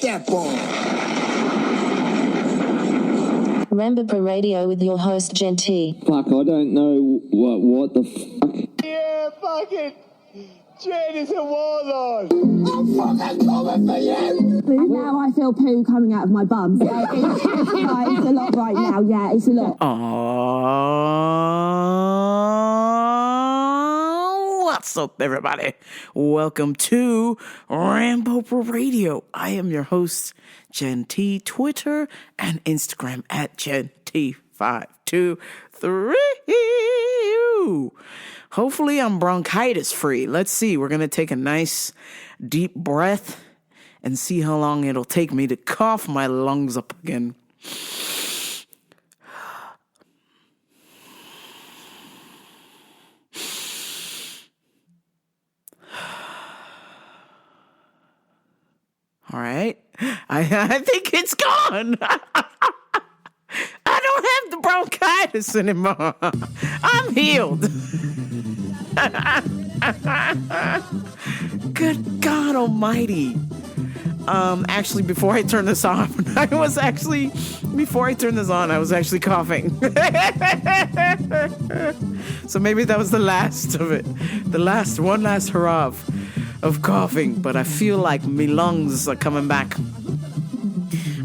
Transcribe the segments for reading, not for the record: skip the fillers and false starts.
that ball. Rambo Radio with your host, Jen T. Fuck, I don't know what the fuck. Yeah, fucking Jen is a warlord. I'm fucking coming for you. Now I feel poo coming out of my bum. Yeah, it's a lot right now. Yeah, it's a lot. What's up, everybody? Welcome to Rambo Radio. I am your host, Jen T. Twitter and Instagram at GenT523. Hopefully I'm bronchitis free. Let's see. We're going to take a nice deep breath and see how long it'll take me to cough my lungs up again. All right. I think it's gone. I don't have the bronchitis anymore. I'm healed. Good God almighty. Actually, before I turn this on, I was actually coughing. So maybe that was the last of it. One last hurrah of coughing, but I feel like my lungs are coming back.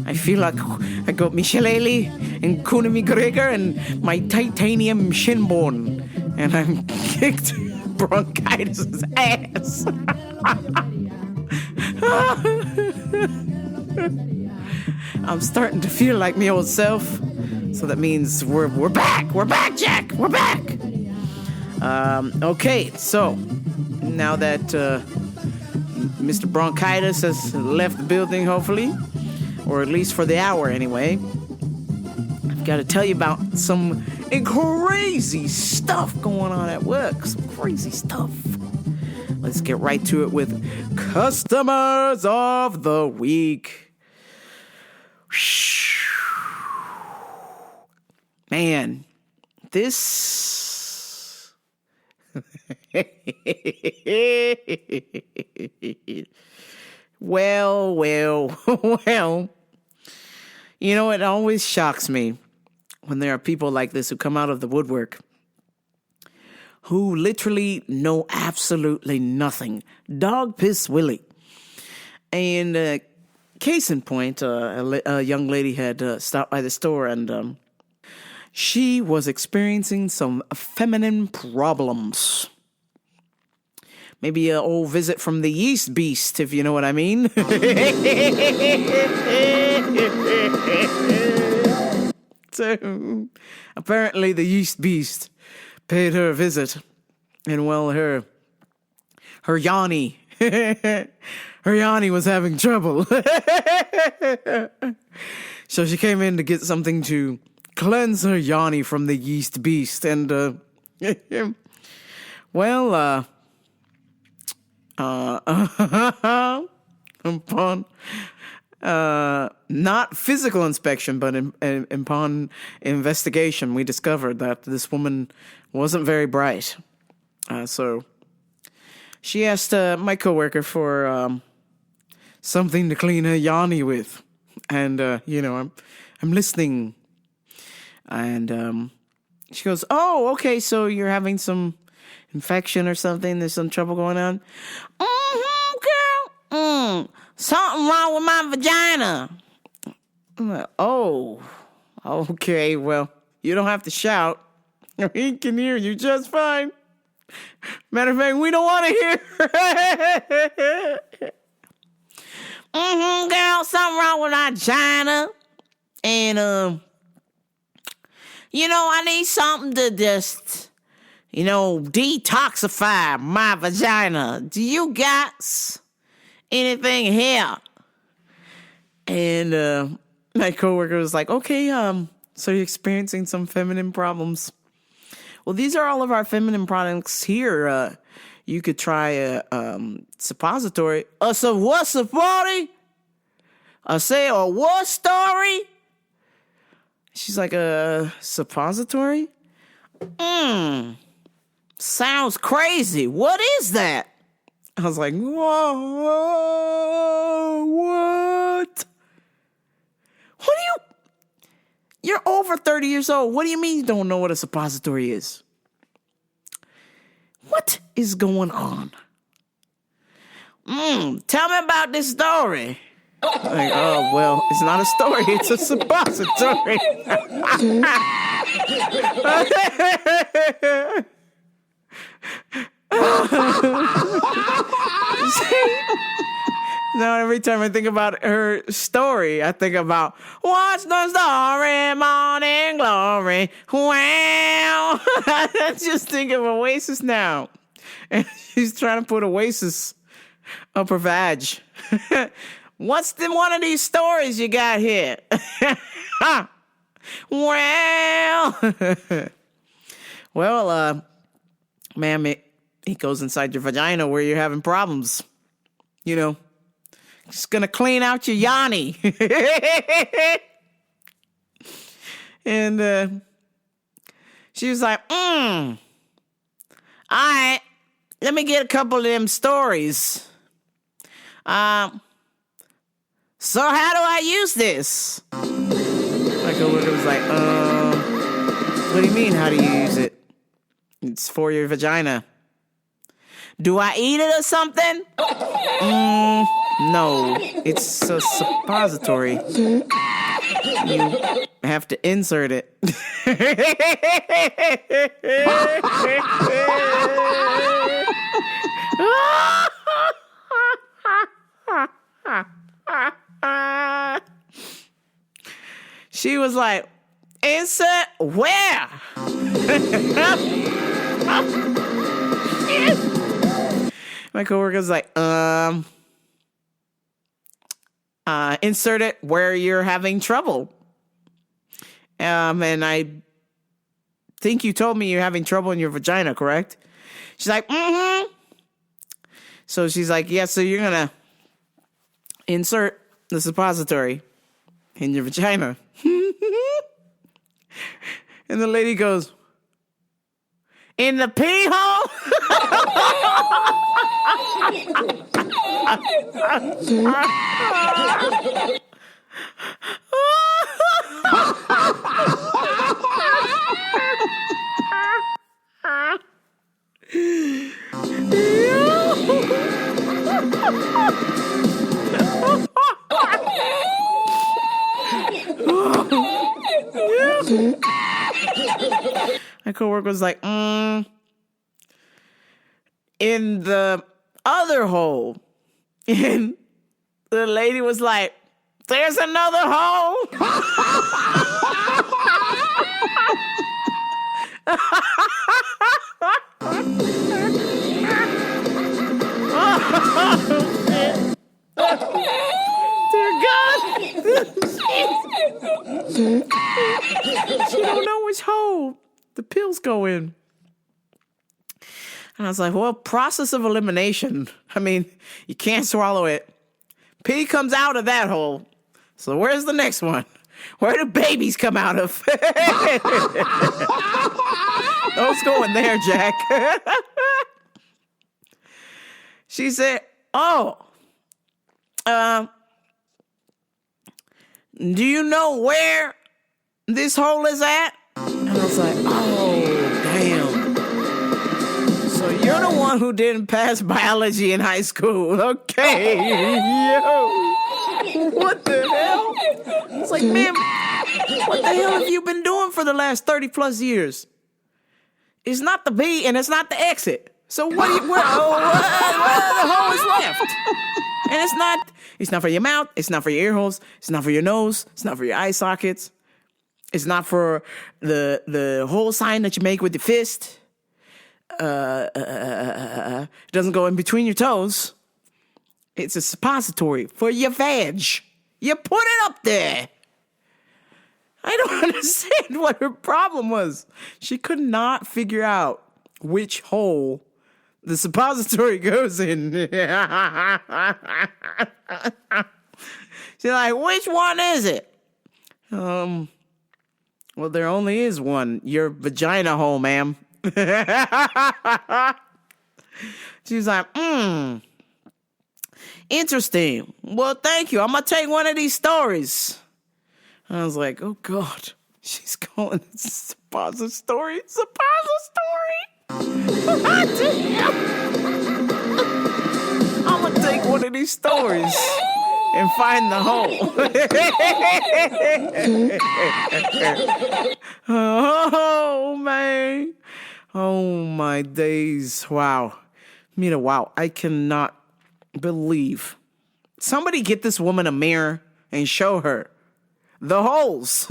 I feel like I got my shillelagh and Conor McGregor and my titanium shin bone, and I'm kicked bronchitis' ass. I'm starting to feel like my old self, so that means we're back. We're back, Jack. We're back. Okay, so now that Mr. Bronchitis has left the building, hopefully, or at least for the hour anyway, I've got to tell you about some crazy stuff going on at work. Some crazy stuff. Let's get right to it with Customers of the Week. Man, this... Well. You know, it always shocks me when there are people like this who come out of the woodwork who literally know absolutely nothing. Dog piss Willie. And case in point, a young lady had stopped by the store, and she was experiencing some feminine problems. Maybe an old visit from the yeast beast, if you know what I mean. So, apparently the yeast beast paid her a visit. And, well, her Yanni, her Yanni was having trouble. So she came in to get something to cleanse her Yanni from the yeast beast. And, well, upon not physical inspection, but upon investigation, we discovered that this woman wasn't very bright. So she asked my coworker for something to clean her Yanni with, and I'm listening, and she goes, "Oh, okay, so you're having some infection or something? There's some trouble going on?" Girl. Something wrong with my vagina. I'm like, oh, okay, well, you don't have to shout. He can hear you just fine. Matter of fact, we don't want to hear. Girl, something wrong with my vagina. And, I need something to just, detoxify my vagina. Do you got anything here? And my coworker was like, okay, so you're experiencing some feminine problems. Well, these are all of our feminine products here. You could try a suppository. A suppository? I say a what story? She's like, a suppository? Sounds crazy. What is that? I was like, whoa, what? over 30 years old. What do you mean you don't know what a suppository is? What is going on? Tell me about this story. Like, oh, well, it's not a story. It's a suppository. Now, every time I think about her story, I think about, what's the story, morning glory? Wow. I just think of Oasis now. And she's trying to put Oasis up her vag. What's the one of these stories you got here? Well, ma'am, it goes inside your vagina where you're having problems. You know, just gonna clean out your yanni. And she was like, all right, let me get a couple of them stories. So how do I use this? My coworker was like, what do you mean, how do you use it? It's for your vagina. Do I eat it or something? No, it's a suppository. You have to insert it. She was like, insert where? My coworker's like, insert it where you're having trouble. And I think you told me you're having trouble in your vagina, correct? She's like, So she's like, yeah, so you're gonna insert the suppository in your vagina. And the lady goes, in the pee hole? My coworker was like, in the other hole. And the lady was like, there's another hole. Oh, shit. Dear God. She don't know which hole the pills go in. And I was like, well, process of elimination. I mean, you can't swallow it. Pee comes out of that hole. So where's the next one? Where do babies come out of? Those go in there, Jack. She said, do you know where this hole is at? And I was like, oh, damn. So you're the one who didn't pass biology in high school. Okay. Yo. What the hell? It's like, man, what the hell have you been doing for the last 30 plus years? It's not the B and it's not the exit. So where the hole is left? And it's not for your mouth. It's not for your ear holes. It's not for your nose. It's not for your eye sockets. It's not for the hole sign that you make with your fist. It doesn't go in between your toes. It's a suppository for your vag. You put it up there. I don't understand what her problem was. She could not figure out which hole the suppository goes in. She's like, which one is it? Well, there only is one. Your vagina hole, ma'am. She's like, interesting. Well, thank you. I'm going to take one of these stories. I was like, oh, God. She's calling it suppository. Suppository. I'm gonna take one of these stories and find the hole. Oh man. Oh my days. Wow. Mira, wow. I cannot believe. Somebody get this woman a mirror and show her the holes.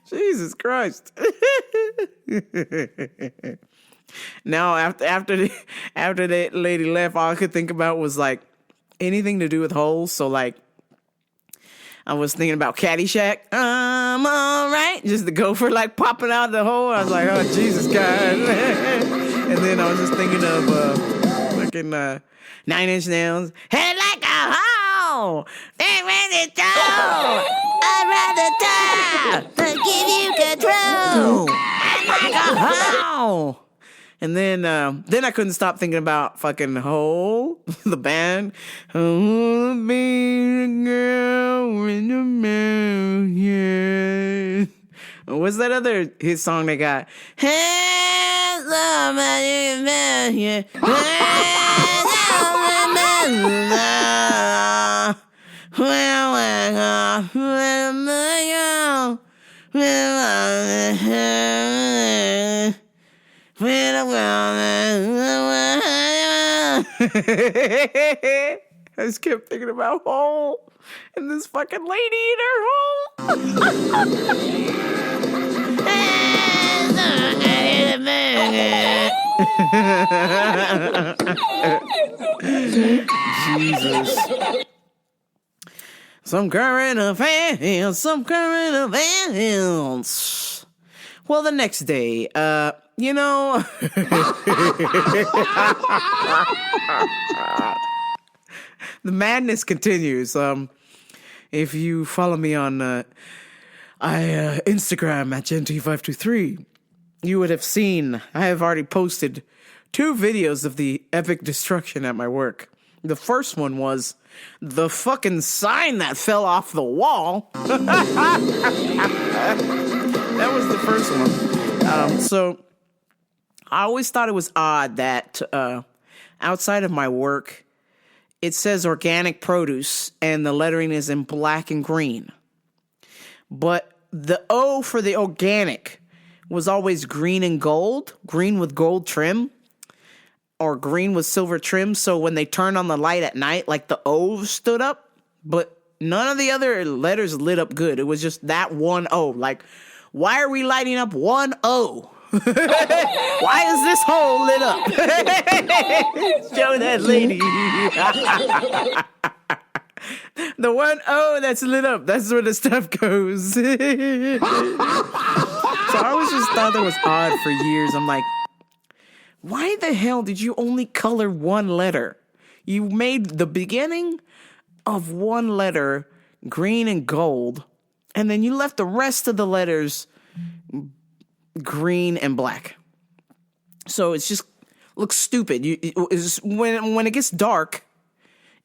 Jesus Christ. Now, after that lady left, all I could think about was like anything to do with holes. So like, I was thinking about Caddyshack. I'm all right. Just the gopher like popping out the hole. I was like, oh, Jesus, God. And then I was just thinking of fucking 9 Inch Nails. Head like a hole. They ready to go. I'd rather die than give you control. Head like a hole. And then I couldn't stop thinking about fucking Hole, the band. Oh, be a girl in the million. What's that other hit song they got? Hands up in the million. I just kept thinking about Hole and this fucking lady in her hole. Jesus. Some current events. Well, the next day, the madness continues. If you follow me on Instagram at Genti523, you would have seen I have already posted 2 videos of the epic destruction at my work. The first one was the fucking sign that fell off the wall. That was the first one. So I always thought it was odd that outside of my work, it says organic produce and the lettering is in black and green. But the O for the organic was always green and gold, green with gold trim, or green with silver trim. So when they turned on the light at night, like the O stood up, but none of the other letters lit up good. It was just that one O. Like, why are we lighting up one O? Why is this hole lit up? Show that lady. The one O that's lit up, that's where the stuff goes. So I always just thought that was odd for years. I'm like, why the hell did you only color one letter? You made the beginning of one letter green and gold, and then you left the rest of the letters green and black. So it's just looks stupid. When it gets dark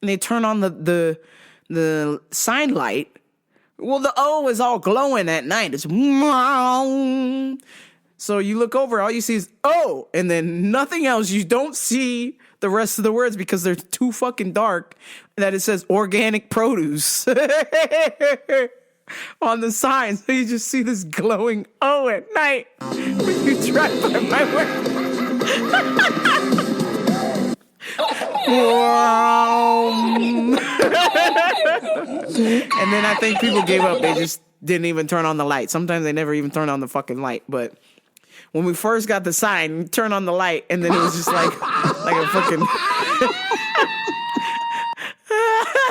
and they turn on the sign light, well, the O is all glowing at night. It's so you look over, all you see is O, and then nothing else. You don't see the rest of the words because they're too fucking dark that it says organic produce on the sign. So you just see this glowing O at night when you drive by my work. And then I think people gave up. They just didn't even turn on the light. Sometimes they never even turn on the fucking light. But when we first got the sign, we turned on the light, and then it was just like a fucking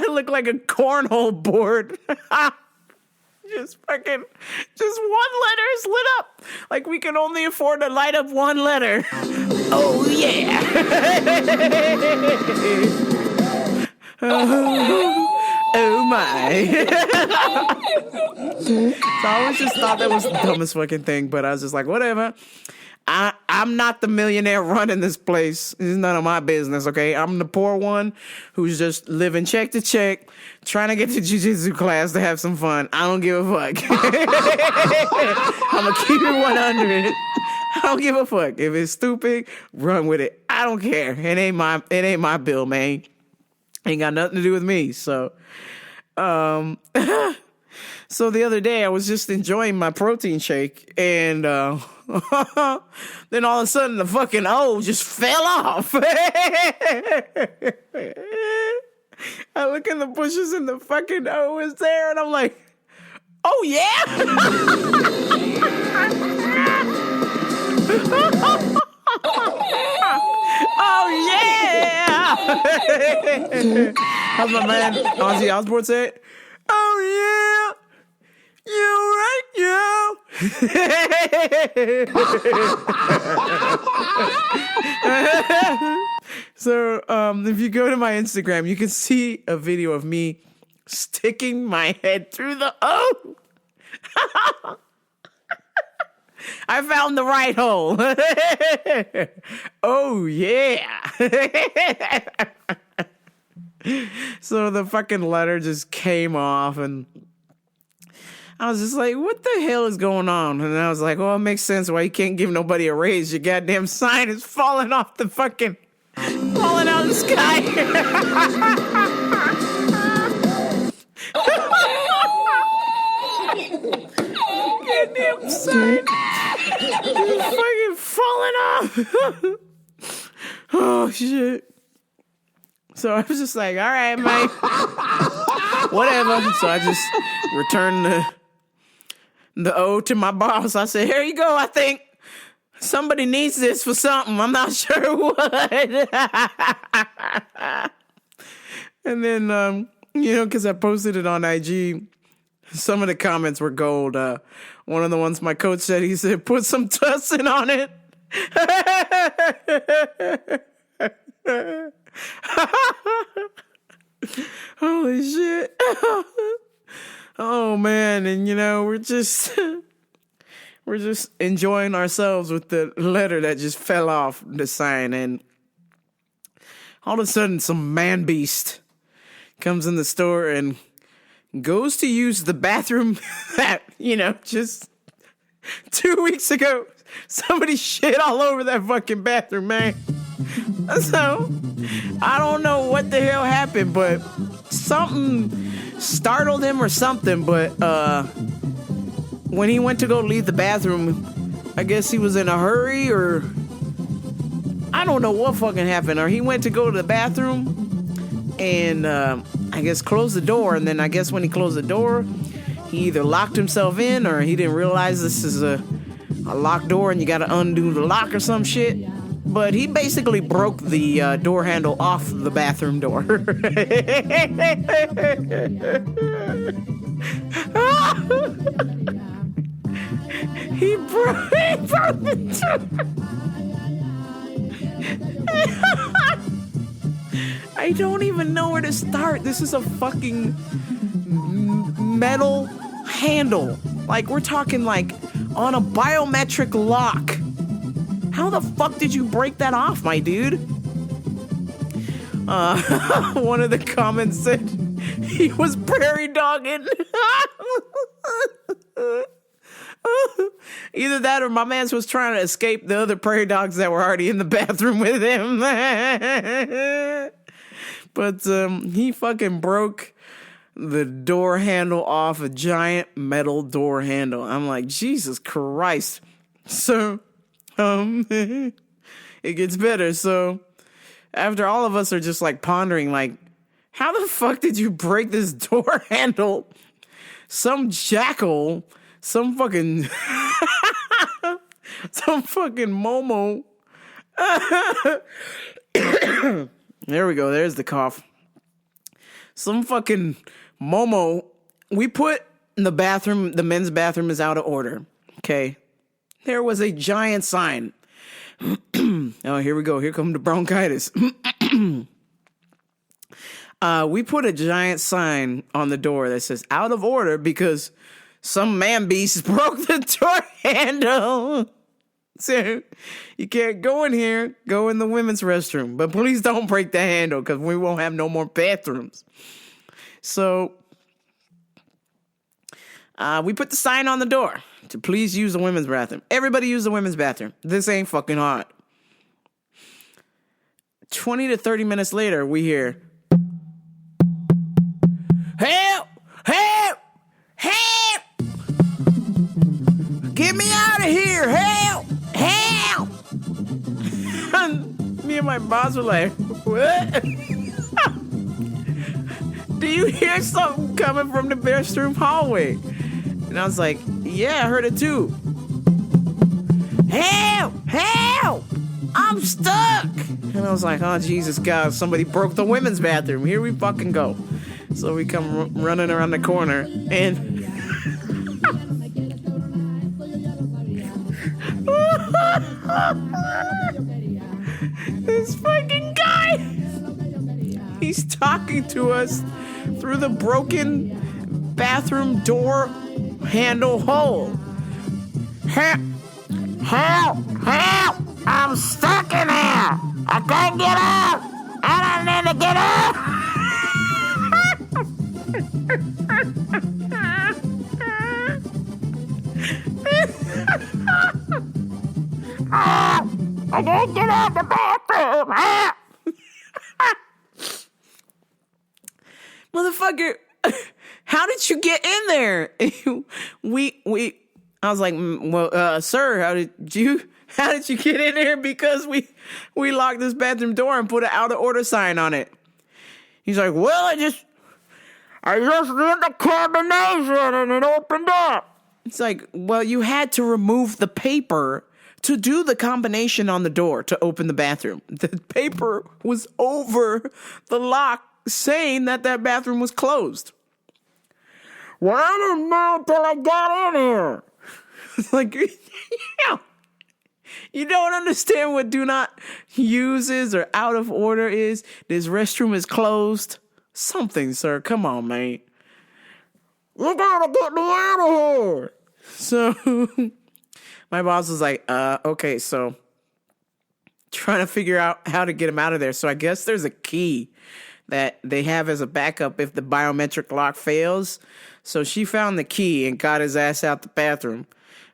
it looked like a cornhole board. Just one letter is lit up. Like we can only afford to light up one letter. Oh yeah. Oh my. So I always just thought that was the dumbest fucking thing, but I was just like, whatever. I'm not the millionaire running this place. It's none of my business, okay? I'm the poor one who's just living check to check, trying to get to jiu-jitsu class to have some fun. I don't give a fuck. I'm going to keep it 100. I don't give a fuck. If it's stupid, run with it. I don't care. It ain't my bill, man. Ain't got nothing to do with me. So, so the other day I was just enjoying my protein shake, and then all of a sudden the fucking O just fell off. I look in the bushes and the fucking O is there, and I'm like, oh yeah. Oh yeah! How's my man Ozzy Osbourne say it? Oh yeah! You right, yo! So, if you go to my Instagram, you can see a video of me sticking my head through the O. I found the right hole. Oh, yeah. So the fucking letter just came off, and I was just like, what the hell is going on? And I was like, well, it makes sense why you can't give nobody a raise. Your goddamn sign is falling off the fucking, falling out of the sky. Goddamn sign. It's fucking falling off. Oh, shit. So I was just like, all right, mate. Whatever. So I just returned the O to my boss. I said, here you go, I think. Somebody needs this for something. I'm not sure what. And then, because I posted it on IG, some of the comments were gold. One of the ones my coach said, he said, put some tussin on it. Holy shit. Oh man, and we're just enjoying ourselves with the letter that just fell off the sign, and all of a sudden some man beast comes in the store and goes to use the bathroom that, just 2 weeks ago, somebody shit all over that fucking bathroom, man. So, I don't know what the hell happened, but something startled him or something, but when he went to go leave the bathroom, I guess he was in a hurry, or I don't know what fucking happened, or he went to go to the bathroom and I guess closed the door, and then I guess when he closed the door, he either locked himself in or he didn't realize this is a locked door and you gotta undo the lock or some shit. But he basically broke the door handle off the bathroom door. He broke the door. I don't even know where to start. This is a fucking metal handle. Like, we're talking like on a biometric lock. How the fuck did you break that off, my dude? One of the comments said he was prairie dogging. Either that or my man's was trying to escape the other prairie dogs that were already in the bathroom with him. But he fucking broke the door handle off, a giant metal door handle. I'm like, Jesus Christ. So, it gets better. So, after all of us are just like pondering, like, how the fuck did you break this door handle? Some jackal, some fucking Momo. There we go. There's the cough. Some fucking Momo. We put in the bathroom, the men's bathroom is out of order. Okay. There was a giant sign. Oh, here we go. Here comes the bronchitis. We put a giant sign on the door that says out of order because some man beast broke the door handle. So you can't go in here, go in the women's restroom. But please don't break the handle because we won't have no more bathrooms. So we put the sign on the door to please use the women's bathroom. Everybody use the women's bathroom. This ain't fucking hard. 20 to 30 minutes later, we hear, help, help, help. Get me out of here, help, help. Me and my boss were like, what? Do you hear something coming from the restroom hallway? And I was like, yeah, I heard it too. Help! Help! I'm stuck! And I was like, oh, Jesus, God, somebody broke the women's bathroom. Here we fucking go. So we come running around the corner, and this fucking guy, he's talking to us through the broken bathroom door handle hole. Help! Help! Help! I'm stuck in here! I can't get out! I don't need to get out! Help! I can't get out the bathroom! Help! Motherfucker, how did you get in there? I was like, well, sir, how did you get in there? Because we locked this bathroom door and put an out of order sign on it. He's like, well, I just did the combination and it opened up. It's like, well, you had to remove the paper to do the combination on the door to open the bathroom. The paper was over the lock saying that bathroom was closed. Well, I didn't know until I got in here. It's like, you don't understand what do not uses or out of order is. This restroom is closed. Something, sir. Come on, mate. You gotta get me out of here. So my boss was like, okay, so trying to figure out how to get him out of there. So I guess there's a key that they have as a backup if the biometric lock fails. So she found the key and got his ass out the bathroom.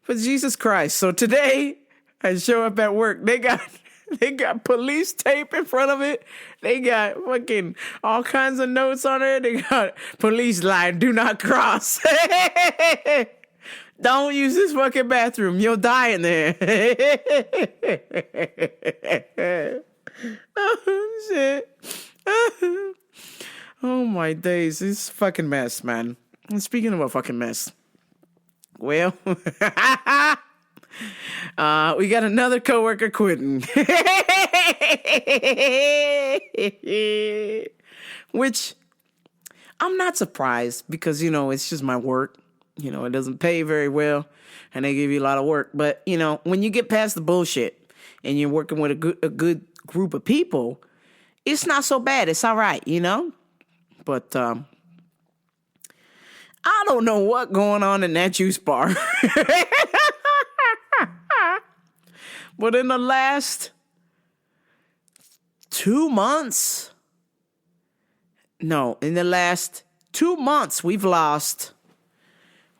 But Jesus Christ. So today I show up at work. They got police tape in front of it. They got fucking all kinds of notes on it. They got police line, do not cross. Don't use this fucking bathroom. You'll die in there. Oh, shit. Oh, my days. This fucking mess, man. And speaking of a fucking mess, well, we got another coworker quitting. Which I'm not surprised because, it's just my work. It doesn't pay very well and they give you a lot of work. But, when you get past the bullshit and you're working with a good group of people, it's not so bad. It's all right, But I don't know what's going on in that juice bar. But in the last 2 months, we've lost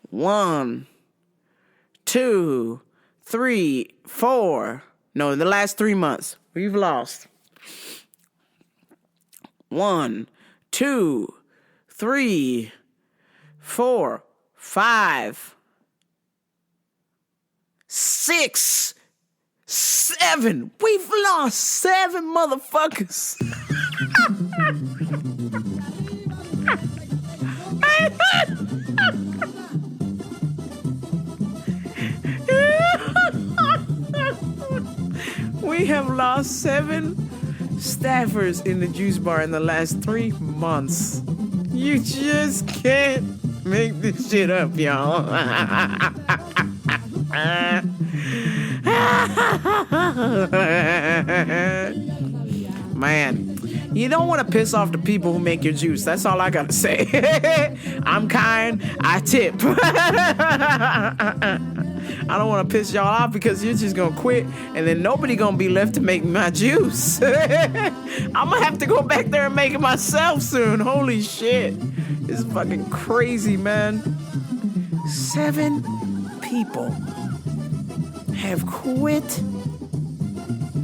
1, 2, 3, 4. No, in the last 3 months, we've lost 1, 2, 3, 4, 5, 6, 7. We've lost 7 motherfuckers. We have lost 7 staffers in the juice bar in the last 3 months. You just can't make this shit up, y'all. Man, you don't want to piss off the people who make your juice. That's all I gotta say. I'm kind, I tip. I don't want to piss y'all off because you're just going to quit and then nobody going to be left to make my juice. I'm going to have to go back there and make it myself soon. Holy shit. This is fucking crazy, man. 7 people have quit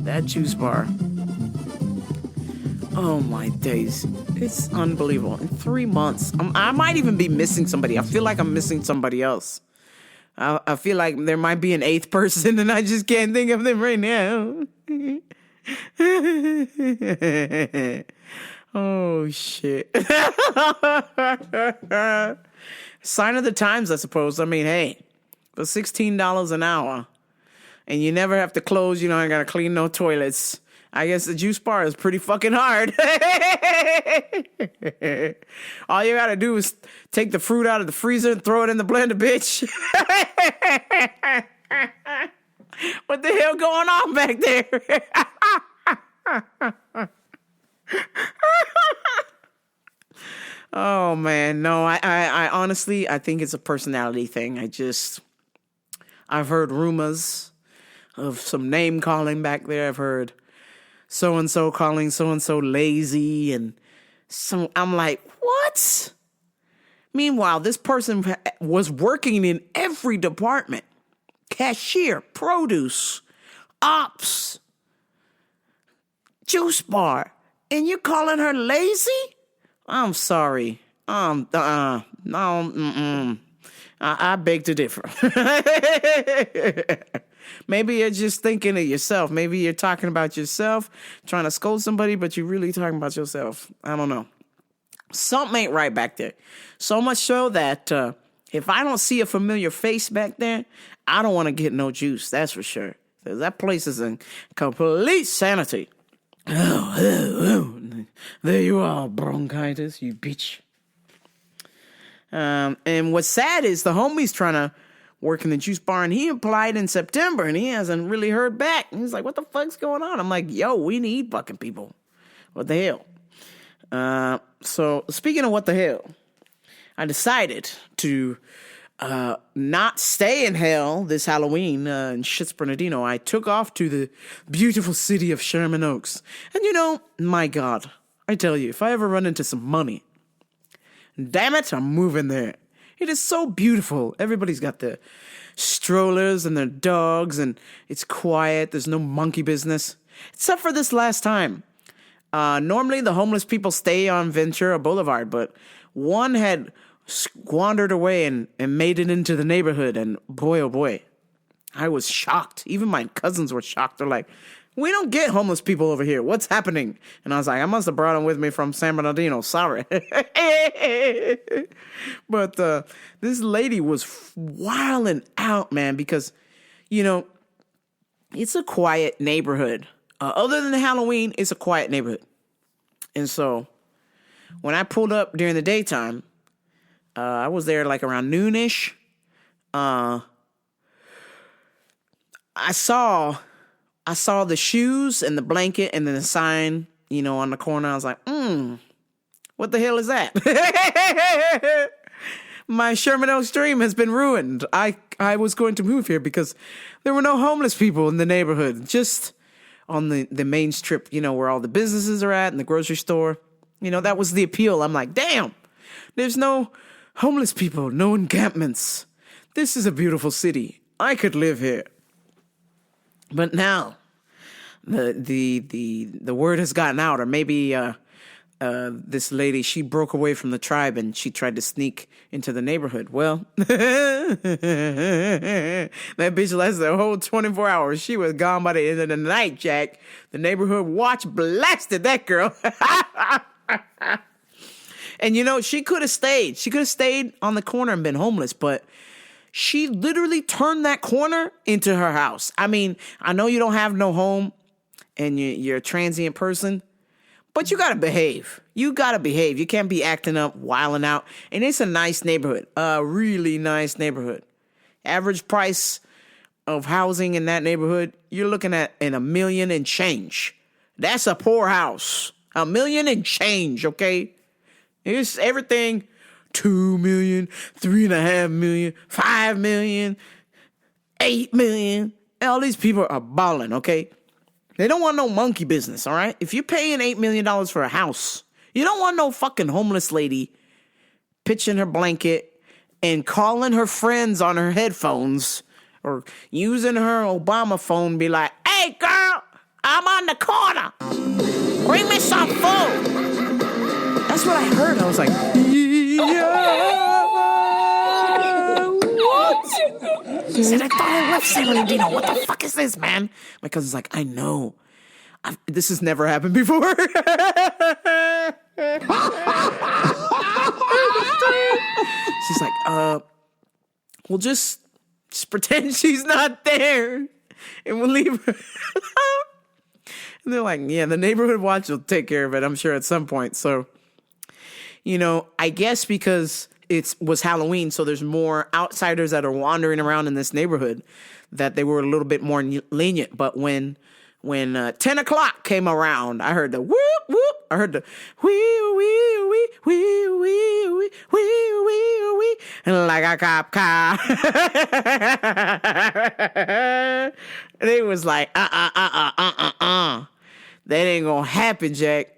that juice bar. Oh my days. It's unbelievable. In 3 months, I might even be missing somebody. I feel like I'm missing somebody else. I feel like there might be an 8th person and I just can't think of them right now. Oh, shit. Sign of the times, I suppose. I mean, hey, for $16 an hour and you never have to close, you know, I got to clean no toilets. I guess the juice bar is pretty fucking hard. All you gotta do is take the fruit out of the freezer and throw it in the blender, bitch. What the hell going on back there? Oh man, no, I honestly, I think it's a personality thing. I've heard rumors of some name calling back there. I've heard so-and-so calling so-and-so lazy, and so I'm like, what? Meanwhile, this person was working in every department. Cashier, produce, ops, juice bar, and you're calling her lazy? I'm sorry. I beg to differ. Maybe you're just thinking of yourself. Maybe you're talking about yourself, trying to scold somebody, but you're really talking about yourself. I don't know. Something ain't right back there. So much so that if I don't see a familiar face back there, I don't want to get no juice. That's for sure. That place is in complete sanity. Oh. There you are, bronchitis, you bitch. And what's sad is the homie's trying to work in the juice bar, and he applied in September, and he hasn't really heard back. And he's like, what the fuck's going on? I'm like, yo, we need fucking people. What the hell? So speaking of what the hell, I decided to not stay in hell this Halloween in Shits Bernardino. I took off to the beautiful city of Sherman Oaks. And you know, my God, I tell you, if I ever run into some money, damn it, I'm moving there. It is so beautiful. Everybody's got their strollers and their dogs, and it's quiet. There's no monkey business. Except for this last time. Normally, the homeless people stay on Ventura Boulevard, but one had squandered away and made it into the neighborhood, and boy, oh boy, I was shocked. Even my cousins were shocked. They're like, we don't get homeless people over here. What's happening? And I was like, I must have brought them with me from San Bernardino. Sorry. But this lady was wilding out, man, because, you know, it's a quiet neighborhood. Other than Halloween, it's a quiet neighborhood. And so when I pulled up during the daytime, I was there like around noonish. I saw the shoes and the blanket and then the sign, you know, on the corner. I was like, what the hell is that? My Sherman Oaks dream has been ruined. I was going to move here because there were no homeless people in the neighborhood. Just on the main strip, you know, where all the businesses are at and the grocery store. You know, that was the appeal. I'm like, damn, there's no homeless people, no encampments. This is a beautiful city. I could live here. But now, the word has gotten out, or maybe this lady, she broke away from the tribe and she tried to sneak into the neighborhood. Well, that bitch lasted a whole 24 hours. She was gone by the end of the night, Jack. The neighborhood watch blasted that girl. And you know, she could have stayed. She could have stayed on the corner and been homeless, but she literally turned that corner into her house. I mean, I know you don't have no home and you're a transient person, but you gotta behave. You gotta behave. You can't be acting up, wilding out. And it's a nice neighborhood, a really nice neighborhood. Average price of housing in that neighborhood, you're looking at in $1 million and change. That's a poor house. $1 million and change, okay? It's everything. 2 million, 3.5 million, 5 million. $8 million. All these people are balling, okay? They don't want no monkey business, all right? If you're paying $8 million for a house, you don't want no fucking homeless lady pitching her blanket and calling her friends on her headphones or using her Obama phone, be like, hey, girl, I'm on the corner. Bring me some food. That's what I heard. I was like, yeah, what? He said, I thought I left San Bernardino. What the fuck is this, man? My cousin's like, I know. This has never happened before. She's like, we'll just pretend she's not there and we'll leave her. And they're like, yeah, the neighborhood watch will take care of it, I'm sure, at some point. So, I guess because it was Halloween, so there's more outsiders that are wandering around in this neighborhood, that they were a little bit more lenient. But when 10 o'clock came around, I heard the whoop, whoop. I heard the wee, wee, wee, wee, wee, wee, wee, wee, wee, and like a cop car. And it was like, That ain't gonna happen, Jack.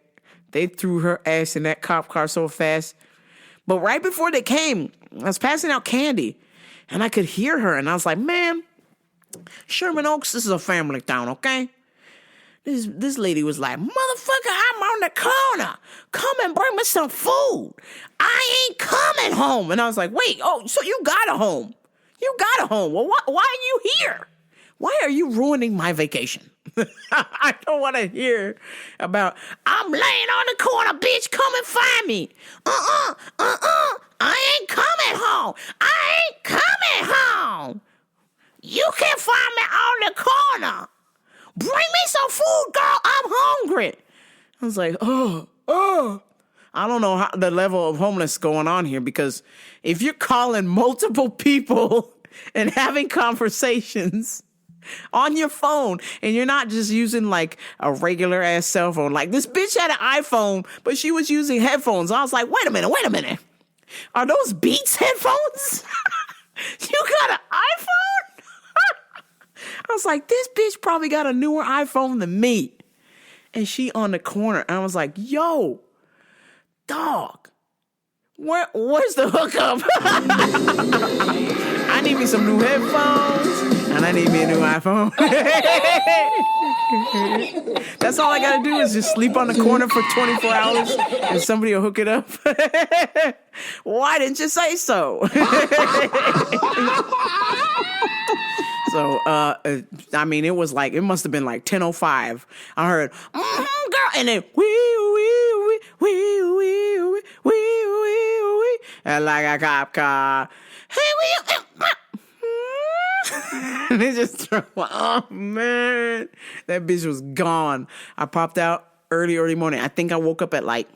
They threw her ass in that cop car so fast. But right before they came, I was passing out candy, and I could hear her, and I was like, man, Sherman Oaks, this is a family town, okay? This lady was like, motherfucker, I'm on the corner. Come and bring me some food. I ain't coming home. And I was like, wait, so you got a home. You got a home. Well, why are you here? Why are you ruining my vacation? I don't want to hear about, I'm laying on the corner, bitch, come and find me. I ain't coming home. I ain't coming home. You can find me on the corner. Bring me some food, girl. I'm hungry. I was like, I don't know how the level of homeless going on here, because if you're calling multiple people and having conversations on your phone and you're not just using like a regular ass cell phone, like this bitch had an iPhone, but she was using headphones. I was like, wait a minute. Are those Beats headphones? You got an iPhone? I was like, this bitch probably got a newer iPhone than me. And she on the corner. And I was like, yo, dog, where's the hookup? I need me some new headphones, and I need me a new iPhone. That's all I got to do is just sleep on the corner for 24 hours, and somebody will hook it up. Why didn't you say so? So, I mean, it must have been like 10:05. I heard, girl, and then, wee, and like a cop car. Hey, and it just, oh, man. That bitch was gone. I popped out early morning. I think I woke up at like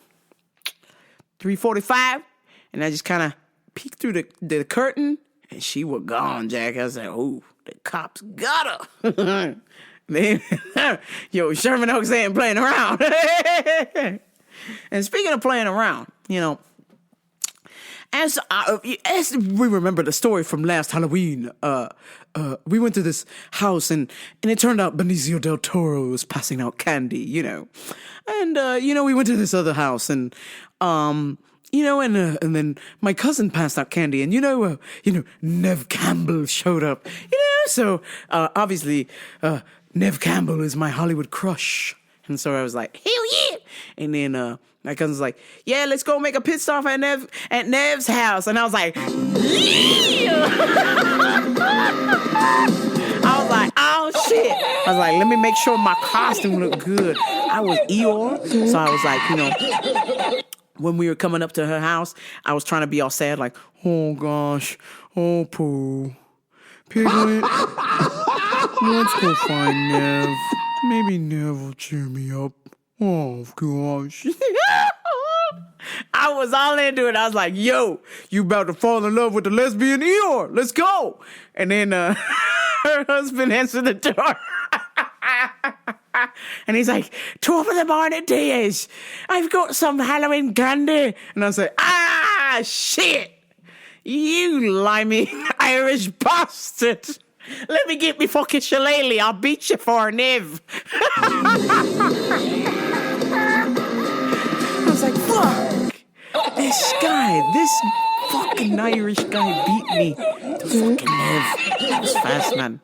3:45, and I just kind of peeked through the curtain, and she was gone, Jack. I was like, oh. The cops got her. Yo, Sherman Oaks ain't playing around. And speaking of playing around, as we remember the story from last Halloween, we went to this house and it turned out Benicio del Toro was passing out candy, and we went to this other house and and then my cousin passed out candy, and Nev Campbell showed up, so obviously Nev Campbell is my Hollywood crush, and so I was like, hell yeah, and then my cousin's like, yeah, let's go make a pit stop at Nev's house, and I was like, yeah. I was like, oh shit. I was like, let me make sure my costume looked good. I was Eeyore, so I was like, when we were coming up to her house, I was trying to be all sad, like, oh gosh, oh Pooh, Piglet, let's go find Nev. Maybe Nev will cheer me up. Oh gosh. I was all into it. I was like, yo, you about to fall in love with the lesbian Eeyore. Let's go. And then her husband answered the door. And he's like, 12 in the morning, Diaz. I've got some Halloween candy. And I was like, shit. You limey Irish bastard. Let me get me fucking shillelagh. I'll beat you for a Nev. I was like, fuck. This fucking Irish guy beat me to fucking Nev. That was fast, man.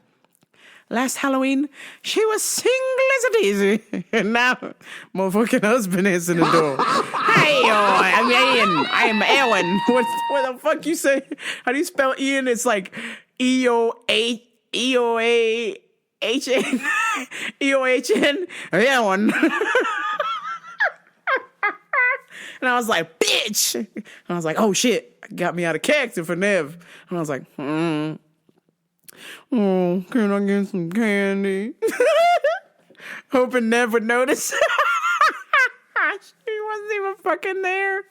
Last Halloween, she was single as a daisy. And now, my fucking husband is in the door. Hey, I'm Ian. I am Ewan. What the fuck you say? How do you spell Ian? It's like E-O-A-H-N. E-O-H-N. Ewan. And I was like, bitch. And I was like, oh, shit. Got me out of character for Nev. And I was like, oh, can I get some candy? Hoping Nev would notice. He wasn't even fucking there.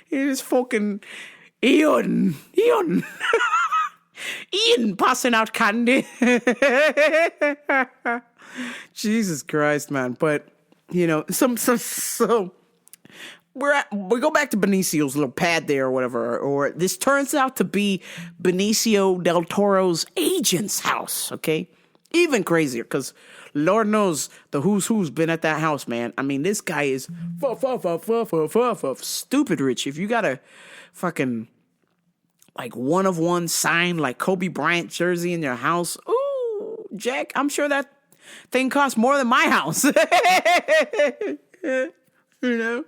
He was fucking Ian. Ian passing out candy. Jesus Christ, man. But, you know, so we go back to Benicio's little pad there or whatever, or this turns out to be Benicio del Toro's agent's house, okay? Even crazier, because Lord knows the who's been at that house, man. I mean, this guy is stupid rich. If you got a fucking, like, one-of-one signed, like, Kobe Bryant jersey in your house, ooh, Jack, I'm sure that thing costs more than my house. You know?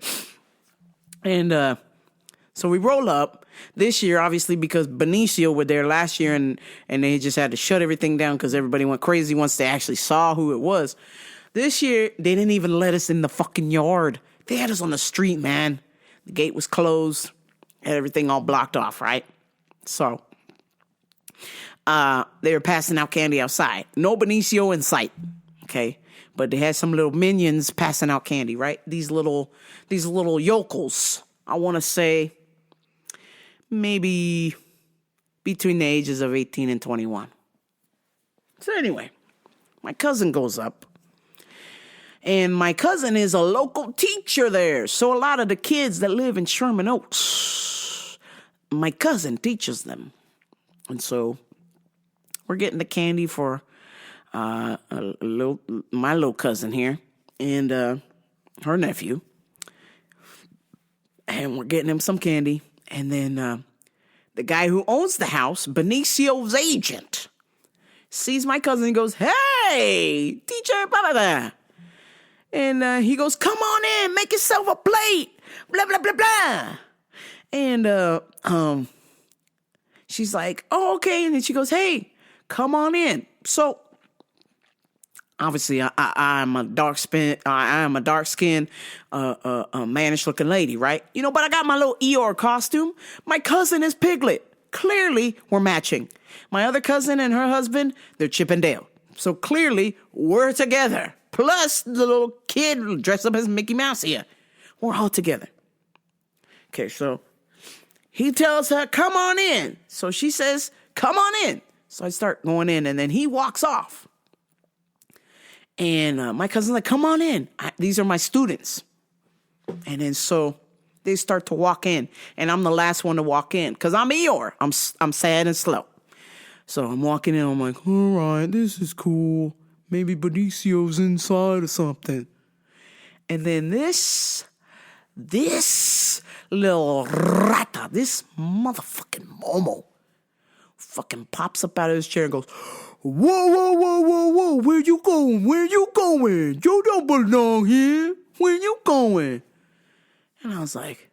And so we roll up this year, obviously, because Benicio were there last year and they just had to shut everything down because everybody went crazy once they actually saw who it was. This year, they didn't even let us in the fucking yard. They had us on the street, man. The gate was closed, had everything all blocked off, right? So they were passing out candy outside. No Benicio in sight, okay? But they had some little minions passing out candy, right? These little yokels. I want to say maybe between the ages of 18 and 21. So anyway, my cousin goes up. And my cousin is a local teacher there. So a lot of the kids that live in Sherman Oaks, my cousin teaches them. And so we're getting the candy for my little cousin here and her nephew, and we're getting him some candy. And then the guy who owns the house, Benicio's agent, sees my cousin and goes, "Hey, teacher, blah blah blah," and he goes, "Come on in, make yourself a plate, blah blah blah blah," and she's like, "Oh, okay," and then she goes, "Hey, come on in." So obviously, I'm a dark-skinned, mannish-looking lady, right? You know, but I got my little Eeyore costume. My cousin is Piglet. Clearly, we're matching. My other cousin and her husband, they're Chip and Dale. So clearly, we're together. Plus, the little kid dressed up as Mickey Mouse here. We're all together. Okay, so he tells her, "Come on in." So she says, "Come on in." So I start going in, and then he walks off. And my cousin's like, "Come on in. These are my students." And then so they start to walk in. And I'm the last one to walk in. Because I'm Eeyore. I'm sad and slow. So I'm walking in. I'm like, all right, this is cool. Maybe Benicio's inside or something. And then this little rata, this motherfucking Momo, fucking pops up out of his chair and goes, Whoa, where you going? You don't belong here. Where you going? And I was like,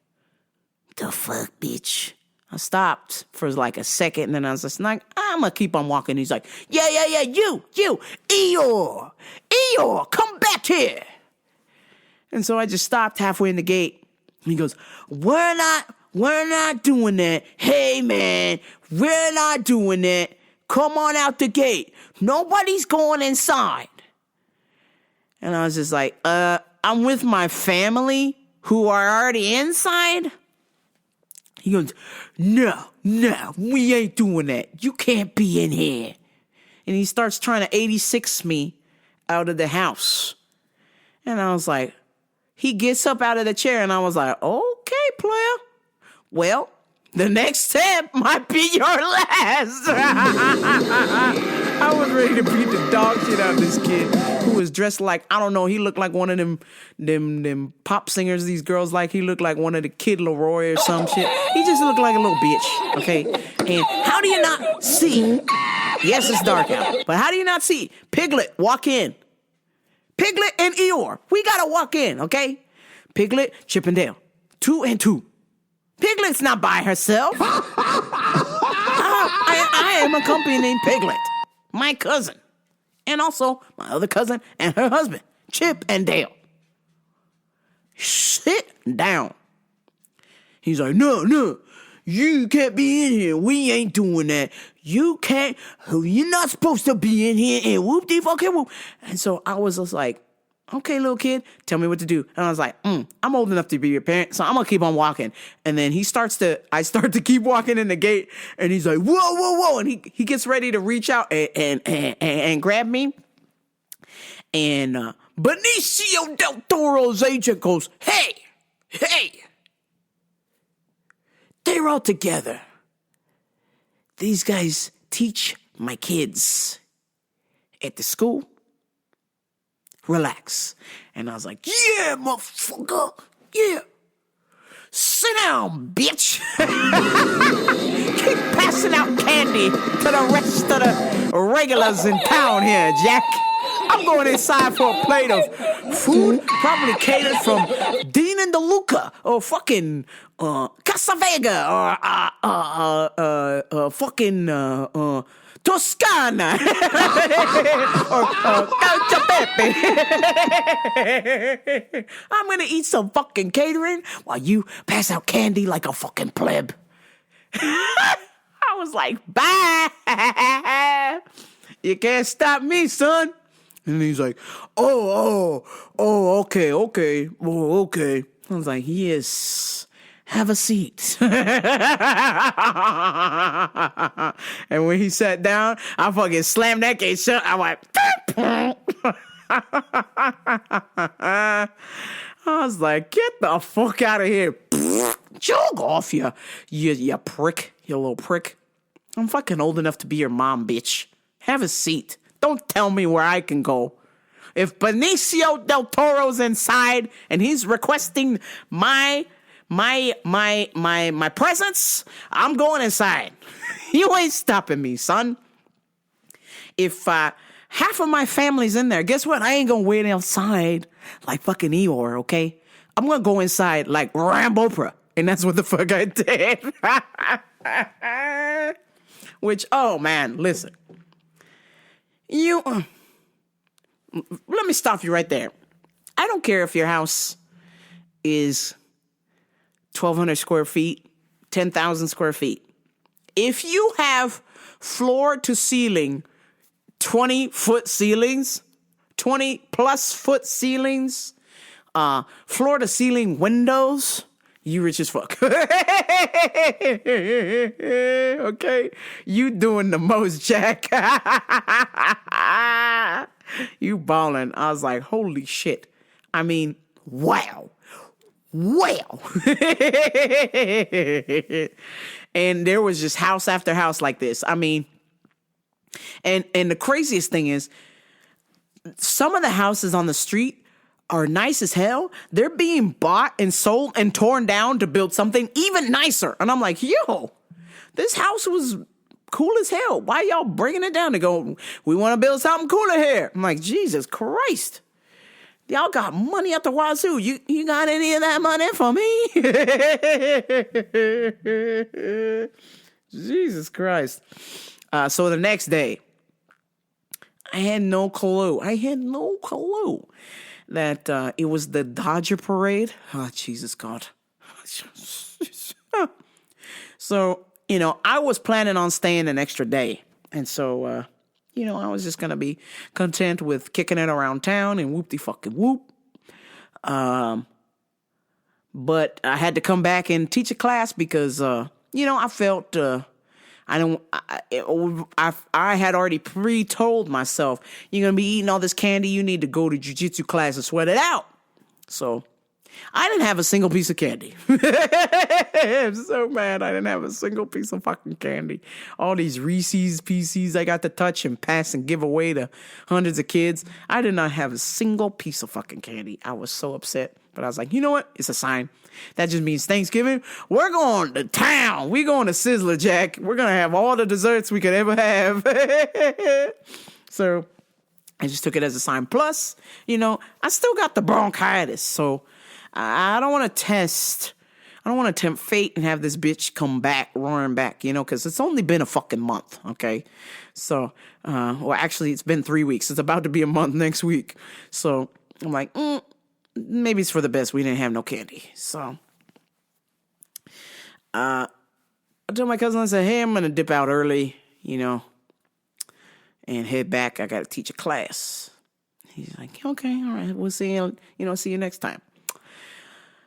the fuck, bitch? I stopped for like a second, and then I was just like, I'm going to keep on walking. He's like, yeah, you, Eeyore, come back here. And so I just stopped halfway in the gate. He goes, we're not doing that. Hey, man, we're not doing that. Come on out the gate. Nobody's going inside. And I was just like, I'm with my family who are already inside. He goes, no, we ain't doing that. You can't be in here. And he starts trying to 86 me out of the house. And I was like, he gets up out of the chair and I was like, okay, player. Well, the next step might be your last. I was ready to beat the dog shit out of this kid who was dressed like, I don't know, he looked like one of them pop singers these girls like. He looked like one of the Kid Leroy or some shit. He just looked like a little bitch, okay? And how do you not see? Yes, it's dark out, but how do you not see Piglet walk in? Piglet and Eeyore, we gotta walk in, okay? Piglet, Chip and Dale, 2 and 2. Piglet's not by herself. I am accompanying Piglet, my cousin, and also my other cousin and her husband, Chip and Dale. Sit down. He's like, no, you can't be in here. We ain't doing that. You can't. You're not supposed to be in here. And whoop-de-fucking-whoop. And so I was just like, okay, little kid, tell me what to do. And I was like, I'm old enough to be your parent, so I'm going to keep on walking. And then I start to keep walking in the gate, and he's like, whoa. And he gets ready to reach out and grab me. And Benicio del Toro's agent goes, hey, they're all together. These guys teach my kids at the school. Relax. And I was like, yeah, motherfucker. Yeah. Sit down, bitch. Keep passing out candy to the rest of the regulars in town here, Jack. I'm going inside for a plate of food, probably catered from Dean and DeLuca or fucking Casavega or fucking Toscana or Calciapepe. I'm gonna eat some fucking catering while you pass out candy like a fucking pleb. I was like, bye. You can't stop me, son. And he's like, okay. Oh, okay. I was like, yes. Have a seat. And when he sat down, I fucking slammed that gate shut. I went, I was like, get the fuck out of here. Jog off, you prick, you little prick. I'm fucking old enough to be your mom, bitch. Have a seat. Don't tell me where I can go. If Benicio del Toro's inside and he's requesting my presence, I'm going inside. You ain't stopping me, son. If half of my family's in there, guess what? I ain't gonna wait outside like fucking Eeyore, okay? I'm gonna go inside like Rambo Oprah. And that's what the fuck I did. Which, oh man, listen. Let me stop you right there. I don't care if your house is 1,200 square feet, 10,000 square feet. If you have floor to ceiling, 20-foot ceilings, 20-plus foot ceilings, floor to ceiling windows, you rich as fuck. Okay? You doing the most, Jack. You balling. I was like, holy shit. I mean, wow. And there was just house after house like this. I mean, and the craziest thing is, some of the houses on the street are nice as hell. They're being bought and sold and torn down to build something even nicer. And I'm like, yo, this house was cool as hell. Why y'all bringing it down to go, we want to build something cooler here? I'm like, Jesus Christ. Y'all got money at the wazoo. You got any of that money for me? Jesus Christ. So the next day, I had no clue that it was the Dodger parade. Oh, Jesus God. So, I was planning on staying an extra day. And so, I was just going to be content with kicking it around town and whoop-de-fucking-whoop. But I had to come back and teach a class because, I felt... I had already pre-told myself, you're going to be eating all this candy, you need to go to jiu-jitsu class and sweat it out. So I didn't have a single piece of candy. am so mad I didn't have a single piece of fucking candy. All these Reese's Pieces I got to touch and pass and give away to hundreds of kids. I did not have a single piece of fucking candy. I was so upset. But I was like, you know what? It's a sign. That just means Thanksgiving. We're going to town. We're going to Sizzler Jack. We're going to have all the desserts we could ever have. So I just took it as a sign. Plus, I still got the bronchitis. So I don't want to test. I don't want to tempt fate and have this bitch come back, roaring back, because it's only been a fucking month, okay? So, well, actually, it's been 3 weeks. It's about to be a month next week. So I'm like, maybe it's for the best. We didn't have no candy. So I told my cousin, I said, hey, I'm going to dip out early, and head back. I got to teach a class. He's like, okay, all right. We'll see you, see you next time.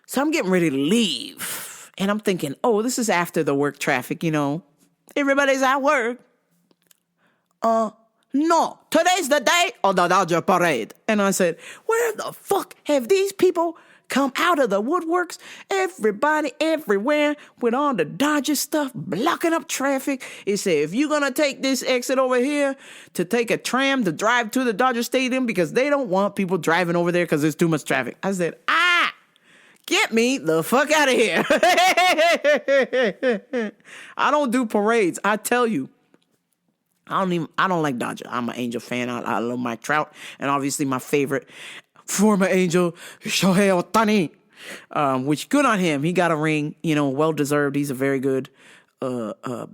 So I'm getting ready to leave. And I'm thinking, oh, this is after the work traffic, Everybody's at work. No, today's the day of the Dodger Parade. And I said, where the fuck have these people come out of the woodworks? Everybody everywhere with all the Dodger stuff blocking up traffic. It said, if you're going to take this exit over here to take a tram to drive to the Dodger Stadium because they don't want people driving over there because there's too much traffic. I said, get me the fuck out of here. I don't do parades. I tell you. I don't like Dodger. I'm an Angel fan. I love Mike Trout. And obviously my favorite former Angel, Shohei Ohtani. Which, good on him. He got a ring, well-deserved. He's a very good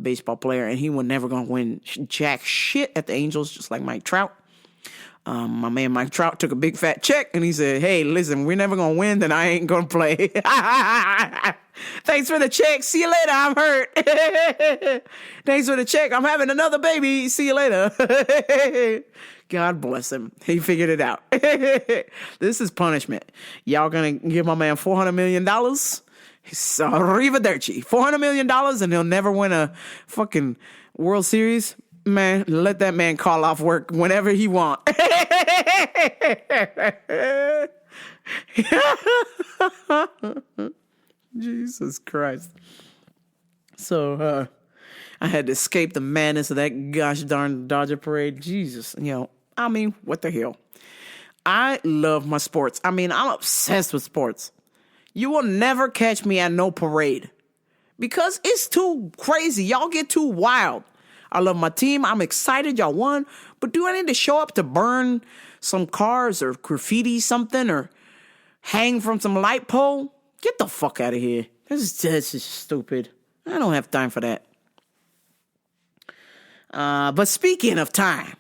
baseball player. And he was never going to win jack shit at the Angels, just like Mike Trout. My man Mike Trout took a big fat check and he said, hey, listen, we're never going to win, then I ain't going to play. Thanks for the check. See you later. I'm hurt. Thanks for the check. I'm having another baby. See you later. God bless him. He figured it out. This is punishment. Y'all going to give my man $400 million? Arrivederci. $400 million and he'll never win a fucking World Series? Man, let that man call off work whenever he want. Jesus Christ. So, I had to escape the madness of that gosh darn Dodger parade. Jesus, what the hell? I love my sports. I'm obsessed with sports. You will never catch me at no parade because it's too crazy. Y'all get too wild. I love my team. I'm excited y'all won. But do I need to show up to burn some cars or graffiti something or hang from some light pole? Get the fuck out of here. This is stupid. I don't have time for that. But speaking of time,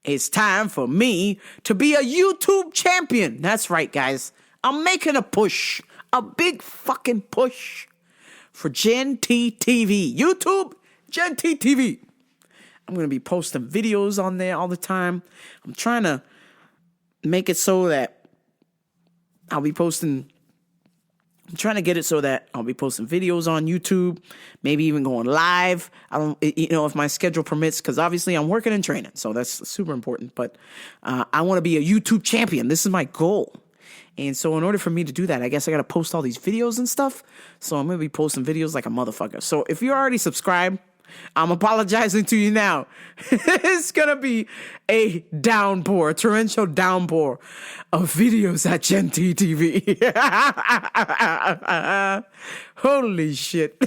it's time for me to be a YouTube champion. That's right, guys. I'm making a push. A big fucking push for Gen T TV. YouTube, Gen T TV. I'm going to be posting videos on there all the time. I'm trying to make it so that I'm trying to get it so that I'll be posting videos on YouTube, maybe even going live. I don't, if my schedule permits, because obviously I'm working and training, so that's super important. But I want to be a YouTube champion. This is my goal. And so in order for me to do that, I guess I got to post all these videos and stuff. So I'm going to be posting videos like a motherfucker. So if you're already subscribed, I'm apologizing to you now. It's going to be a torrential downpour of videos at Gen T TV. Holy shit.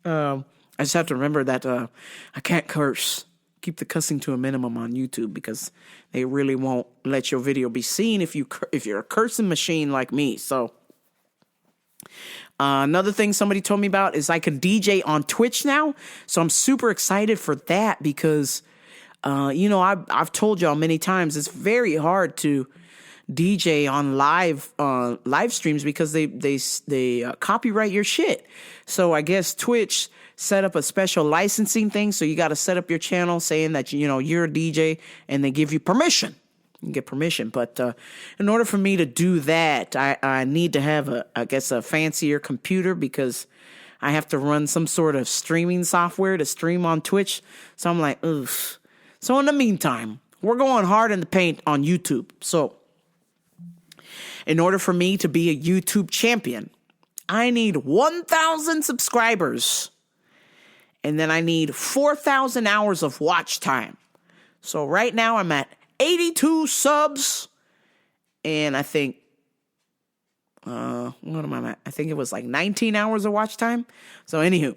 I just have to remember that I can't curse. Keep the cussing to a minimum on YouTube because they really won't let your video be seen if you're a cursing machine like me. So another thing somebody told me about is I can DJ on Twitch now. So I'm super excited for that because, I've told y'all many times it's very hard to DJ on live streams because they copyright your shit. So I guess Twitch set up a special licensing thing. So you got to set up your channel saying that, you're a DJ and they give you permission. You get permission. But in order for me to do that, I need to have a fancier computer because I have to run some sort of streaming software to stream on Twitch. So I'm like, ugh. So in the meantime, we're going hard in the paint on YouTube. So in order for me to be a YouTube champion, I need 1,000 subscribers. And then I need 4,000 hours of watch time. So right now I'm at 82 subs. And I think, what am I at? I think it was like 19 hours of watch time. So anywho,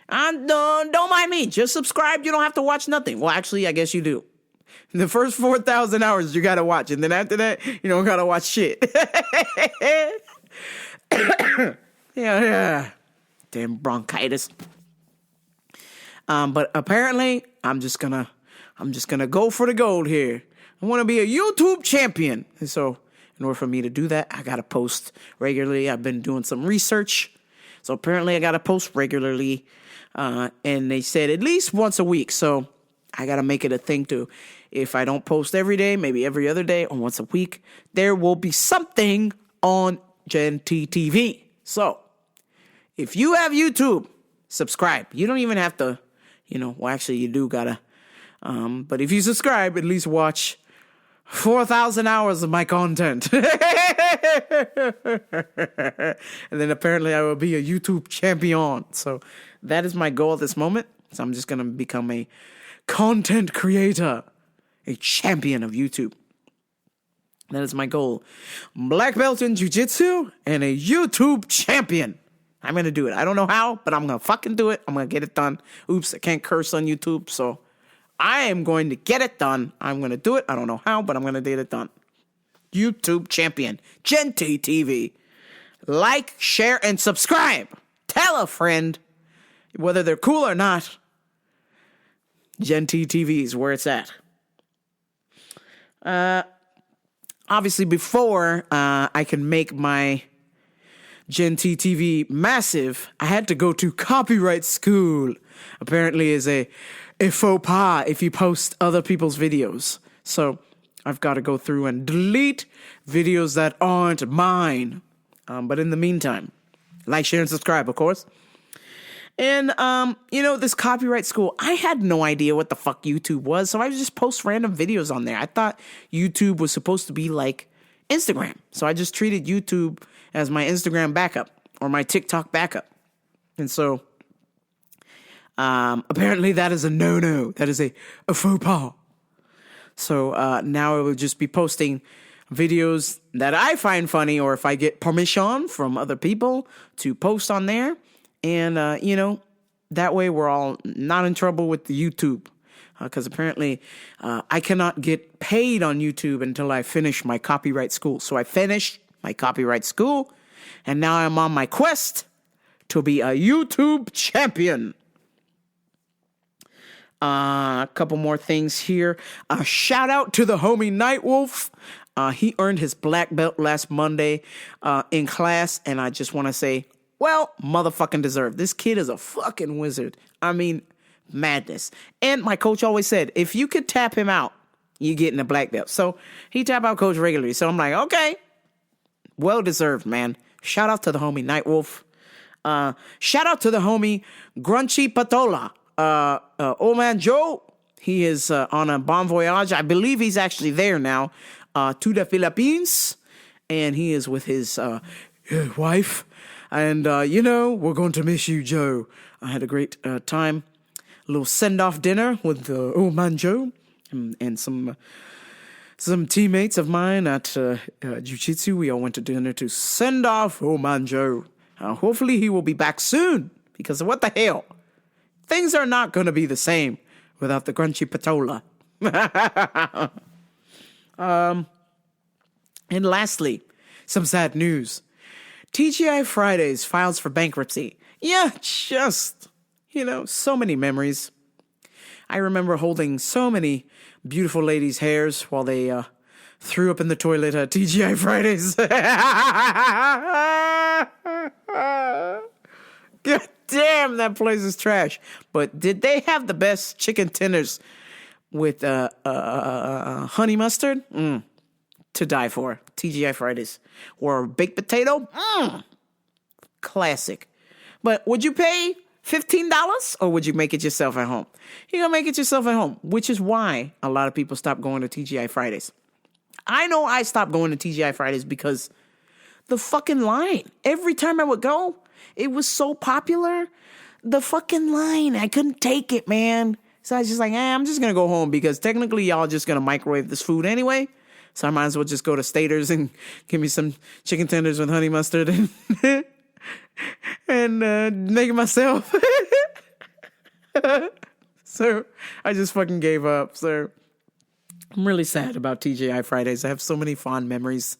don't mind me. Just subscribe. You don't have to watch nothing. Well, actually, I guess you do. The first 4,000 hours you gotta watch. And then after that, you don't gotta watch shit. Yeah. Damn bronchitis. But apparently, I'm just gonna go for the gold here. I want to be a YouTube champion. And so in order for me to do that, I got to post regularly. I've been doing some research. So apparently I got to post regularly. And they said at least once a week. So I got to make it a thing too. If I don't post every day, maybe every other day or once a week, there will be something on Gen T TV. So if you have YouTube, subscribe. You don't even have to, well, actually you do gotta. But if you subscribe, at least watch 4,000 hours of my content. And then apparently I will be a YouTube champion. So that is my goal at this moment. So I'm just going to become a content creator, a champion of YouTube. That is my goal. Black belt in jiu-jitsu and a YouTube champion. I'm going to do it. I don't know how, but I'm going to fucking do it. I'm going to get it done. Oops, I can't curse on YouTube, so I am going to get it done. I'm going to do it. I don't know how, but I'm going to get it done. YouTube champion, Gen T TV. Like, share, and subscribe. Tell a friend, whether they're cool or not. Gen T TV is where it's at. Obviously, before I can make my Gen T TV massive, I had to go to copyright school. Apparently is a faux pas if you post other people's videos. So I've got to go through and delete videos that aren't mine. But in the meantime, like, share, and subscribe, of course. And, this copyright school, I had no idea what the fuck YouTube was. So I just post random videos on there. I thought YouTube was supposed to be like Instagram. So I just treated YouTube as my Instagram backup or my TikTok backup. And so apparently that is a no-no. That is a faux pas. So now I will just be posting videos that I find funny, or if I get permission from other people to post on there. And, that way we're all not in trouble with the YouTube. Because apparently I cannot get paid on YouTube until I finish my copyright school. So I finished my copyright school, and now I'm on my quest to be a YouTube champion. A couple more things here. Shout out to the homie Nightwolf. He earned his black belt last Monday in class, and I just want to say, well, motherfucking deserved. This kid is a fucking wizard. I mean, madness. And my coach always said, if you could tap him out, you get in a black belt. So he tap out coach regularly. So I'm like, okay, well deserved, man. Shout out to the homie Nightwolf. Shout out to the homie Grunchy Patola. Old man Joe, he is on a bon voyage. I believe he's actually there now to the Philippines. And he is with his wife. And, we're going to miss you, Joe. I had a great time. A little send-off dinner with old man Joe and some teammates of mine at Jiu-Jitsu. We all went to dinner to send off old man Joe. Hopefully he will be back soon, because what the hell? Things are not going to be the same without the Grunchy Patola. And lastly, some sad news. TGI Fridays files for bankruptcy. Yeah, just, so many memories. I remember holding so many beautiful ladies' hairs while they threw up in the toilet at TGI Fridays. God damn, that place is trash. But did they have the best chicken tenders with honey mustard? To die for. TGI Fridays. Or baked potato? Classic. But would you pay $15 or would you make it yourself at home? You're going to make it yourself at home, which is why a lot of people stop going to TGI Fridays. I know I stopped going to TGI Fridays because the fucking line. Every time I would go, it was so popular. The fucking line. I couldn't take it, man. So I was just like, I'm just going to go home because technically y'all just going to microwave this food anyway. So I might as well just go to Stater's and give me some chicken tenders with honey mustard and make it myself. So I just fucking gave up. So I'm really sad about TGI Fridays. I have so many fond memories.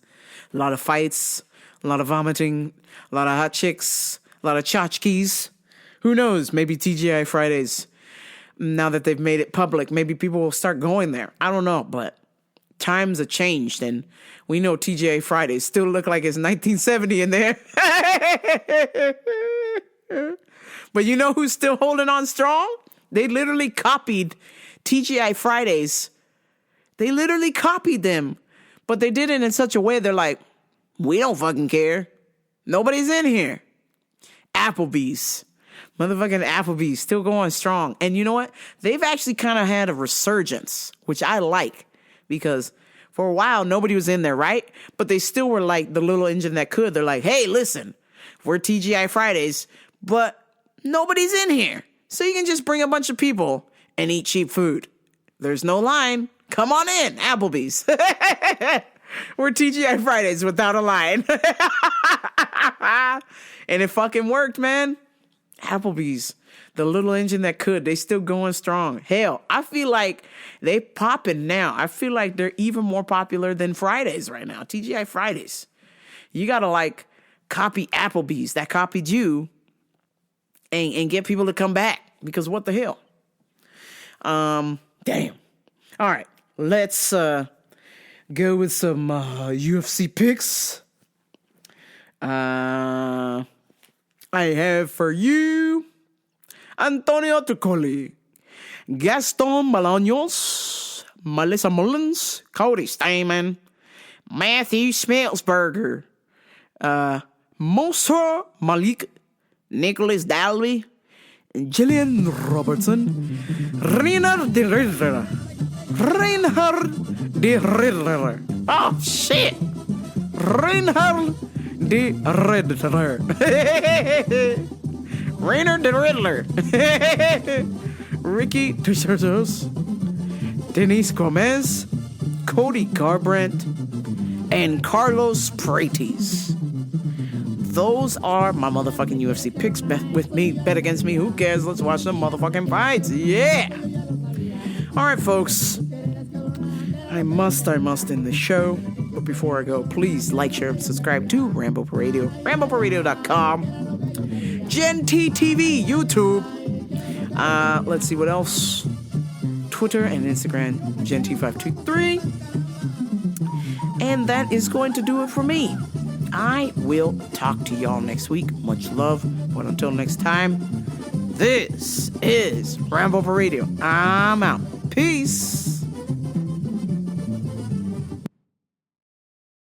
A lot of fights, a lot of vomiting, a lot of hot chicks, a lot of tchotchkes. Who knows? Maybe TGI Fridays, now that they've made it public, maybe people will start going there. I don't know, but times have changed, and we know TGI Fridays still look like it's 1970 in there. But you know who's still holding on strong? They literally copied TGI Fridays. They literally copied them, but they did it in such a way they're like, we don't fucking care. Nobody's in here. Applebee's. Motherfucking Applebee's still going strong. And you know what? They've actually kind of had a resurgence, which I like, because for a while, nobody was in there, right? But they still were like the little engine that could. They're like, hey, listen, we're TGI Fridays, but nobody's in here. So you can just bring a bunch of people and eat cheap food. There's no line. Come on in, Applebee's. We're TGI Fridays without a line. And it fucking worked, man. Applebee's, the little engine that could, they still going strong. Hell, I feel like they popping now. I feel like they're even more popular than Fridays right now. TGI Fridays. You gotta like copy Applebee's that copied you and get people to come back, because what the hell? Damn. All right, let's go with some UFC picks. I have for you Antonio Tricoli, Gaston Bolaños, Melissa Mullins, Cody Stamen, Matthew Schmelzberger, Moser Malik, Nicholas Dalby, Jillian Robertson, Reinhard de Riddler. Oh, shit. Reinhard de Riddler. Reinhard de Riddler. Ricky DeSertos, Denise Gomez, Cody Garbrandt, and Carlos Prates. Those are my motherfucking UFC picks. Bet with me, bet against me. Who cares? Let's watch some motherfucking fights. Yeah. All right, folks. I must end the show. But before I go, please like, share, and subscribe to Rambo Per Radio. RamboPerRadio.com. Gen T TV, YouTube. Let's see what else. Twitter and Instagram, Gen T523. And that is going to do it for me. I will talk to y'all next week. Much love. But until next time, this is Rambo Per Radio. I'm out. Peace.